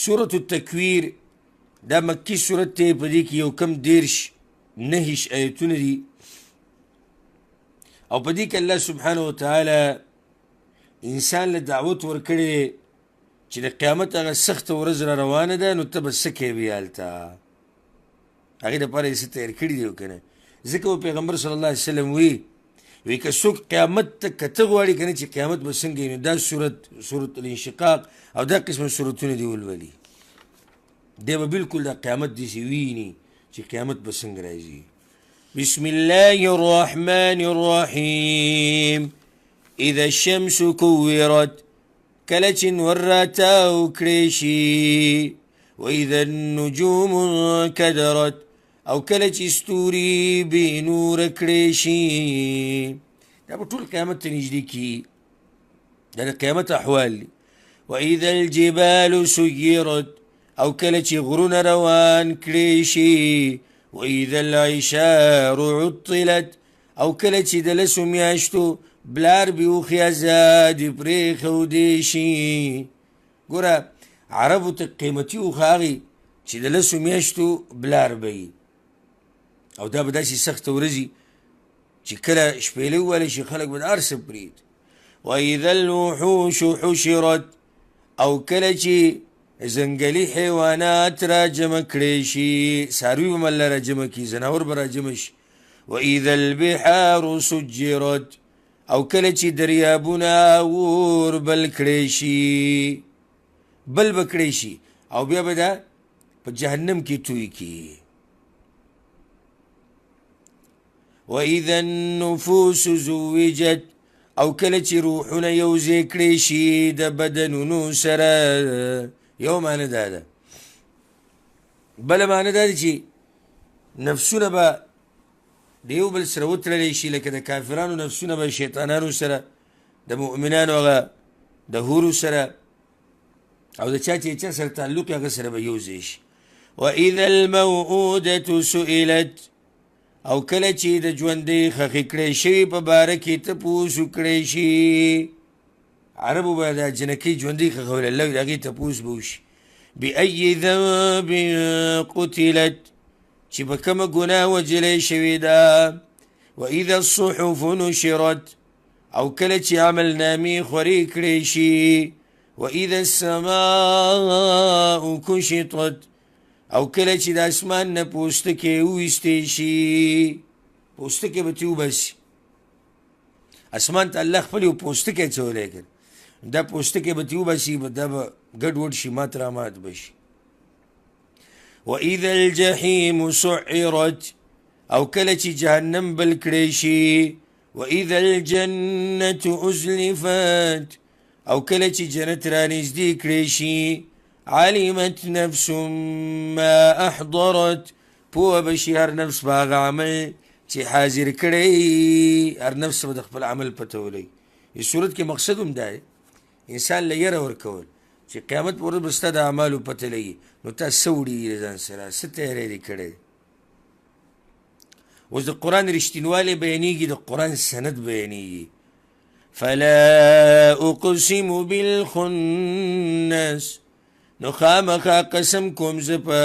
سورة التكوير دا مكي سورة ته په دې کې یو کم دیرش نهش آیتونه دي او په دې کې الله سبحانه وتعالی انسان له دعوت ورکړي چې د قیامت هغه سخته ورځ را روانه ده نو ته به څه کوې بیا هلته هغې دپاره یې څه تیار کړي دي که نه ځکه به پیغمبر صلی الله علیه وسلم وی که څوک قیامت ته کته غواړي که نه چې قیامت به څنګه وي نو دا سورة الانشقاق او دا قسمه سورتونه دي ولولي دی به بلکل دا قیامت داسې ویني چې قیامت به څنګه راځي بسم الله الرحمن الرحیم اذا الشمس كورت کله چې نور راتاو کړی شي واذا النجوم انکدرت او کله چې ستوري بې نوره کړی شي دا به ټول قیامت ته نږدې کي دا د قیامت احوال دي واذا الجبال سيرت او کله چې غرونه روان کړی شي واذا العشار عطلت او کله چې د لسو میاشتو بلار بیوخی ازادی پریخودی شي ګوره عربو ته قیمتي اوښه هغې چې د لسو میاشتو بلار به وي او دا به داسې سخته ورځي چې کله شپېلۍ ووهلی شي خلک به د هر څه پرېږدي واذا الوحوش حشرت او کله چې ځنګلي حیوانات را جمع کړی شي څاروي به مله را جمع کړي ځناور به را جمع شي واذا البحار سجرت او کله چې دریابونه اور بل کړی شي بل به کړی شي او بیا به دا په جهنم کې توی کړي واذا النفوس زوجت او کله چې روحونه یوځای کړی شي د بدنونو سره یو معنی دا ده بله معنی دا ده چې نفسونه به د یو بل سره وتړلی شي لکه د کافرانو نفسونه به شیطانانو سره د مؤمنانو هغه د حورو سره او د چا چې چا سره تعلق هغه سره به یوځای شي واذا الموءودة سئلت او کله چې د ژوندۍ خښې کړی شوي په باره کې تپوس وکړی شي عربو به دا جنکۍ ژوندۍ خښولې الله د هغې تپوس به وشي بأي ذنب قتلت چې په کومه ګناه وجلی شوې ده واذا الصحف نشرت او کله چې عملنامې خورې کړی شي واذا السماء کشطت او کله چې د اسمان نه پوستکی وویستی شي پوستکی به ترې وباسي اسمان ته الله خپل یو پوستکی اچولی کړ دا پوستکی به ترې وباسي دا به ګډ وډ شي مات رامات به شي واذا الجحیم سعرت او کله چې جهنم بل کړی شي واذا الجنة ازلفت او کله چې جنت رانږدې کړی شي علمت نفس ما احضرت پوه به شي هر نفس به هغه عمل چې حاضر کړی هر نفس به د خپل عمل پته ولګي دې صورت کې مقصد هم دا انسان له یره ورکول چې قیامت پر ورځ به ستا د اعمالو پته لګي نو تا څه وړي د ځان سره څه تیاری دې کړی اوس د قرآن رښتینوالی بیانېږي د قرآن سند بیانېږي فلا اقسم بالخنس نو خامخا قسم کوم زه په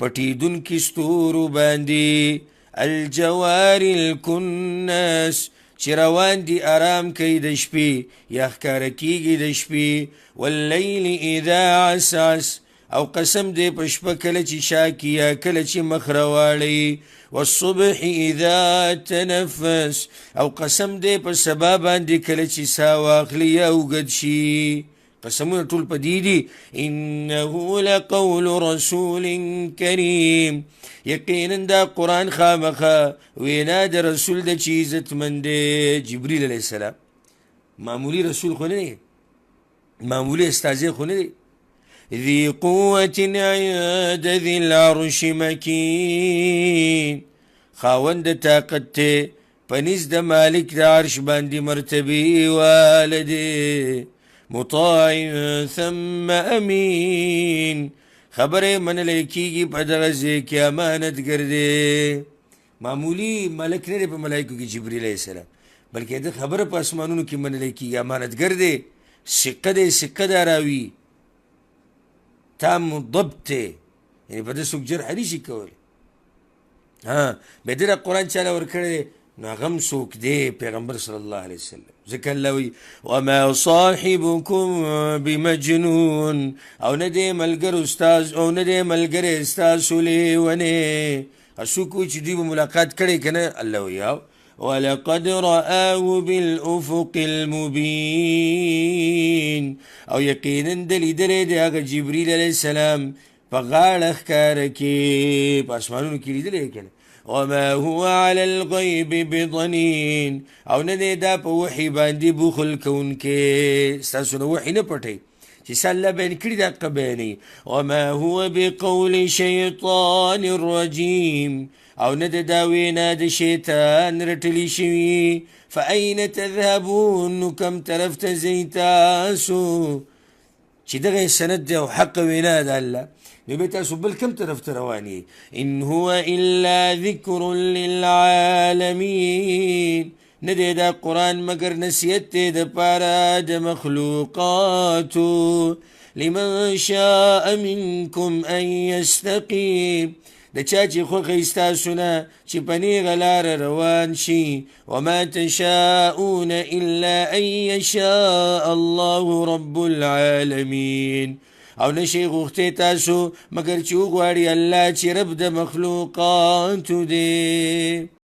پټېدونکي ستورو باندې الجوار الکنس چې روان دي آرام کوي د شپې یا ښکاره کېږي د شپې واللیل اذا عسعس او قسم دی په شپه کله چې شا کي یا کله چې مخ راواړي والصبح اذا تنفس او قسم دی په سبا باندې کله چې سا واخلي یا اوږد شي قسمونه ټول په دې دي انه لقول رسول کریم یقینا دا قرآن خامخا وینا د رسول د چې عزتمند دی جبریل علیه السلام معمولی رسول خو نه دی معمولی استازی خو نه دی ذي قوة عند ذي العرش مكين خاوند طاقت ته پنیز د مالک د عرش باندې مرتبه والده مطاع ثم امین خبره منلی کیږي په دغه ځای کې امانتګر دی معمولی ملک نه دی په ملایکو کې جبریل علیه السلام بلکې د خبره په اسمانونو کې منلی کیږي امانتګر دی سقه دی سقه دا راوي تام الضبط یعنی په ده څوک جرح نشي کولی. بیا دې قرآن چاله ورکړی نو هغه هم څوک دی پیغمبر صلی الله علیه وسلم. ځکه الله وایي وما صاحبکم بمجنون، او نه دی ملګری ستاسو لیونی. څوک وایي چې دوی به ملاقات کړی که نه؟ الله وایي ولقد رآه بالأفق المبين، او یقینا د لیدلی دی هغه جبریل علیه السلام په غاړه ښکاره کې، په اسمانونو کې لیدلی که نه. وما هو على الغیب بضنین، او نه دی دا په وحي باندې بخل کوونکی، ستاسو نه وحي نه پټوي چې څه الله بیان کړي دا حقه بیانوي. وما هو بقول شیطان رجیم، او نه دا وینا د شیطان رټلی شوي. فاین تذهبون، نو کم طرف ته ځئ تاسو چې دغه سند دی او حق وینا د الله، نو بیا تاسو بل کم طرف ته روان یې. ان هو الا ذکر للعالمین، نه دی دا قرآن مگر نصیحت دی د پاره د مخلوقاتو. لمن شاء منکم ان یستقیم، د چا چې خوښه ستاسو نه چې په نیغه لاره روان شي. وما تشاءون الا ان یشاء الله رب العالمین، او نشي غوښتی تاسو مگر چې وغواړي الله چې رب د مخلوقاتو دی.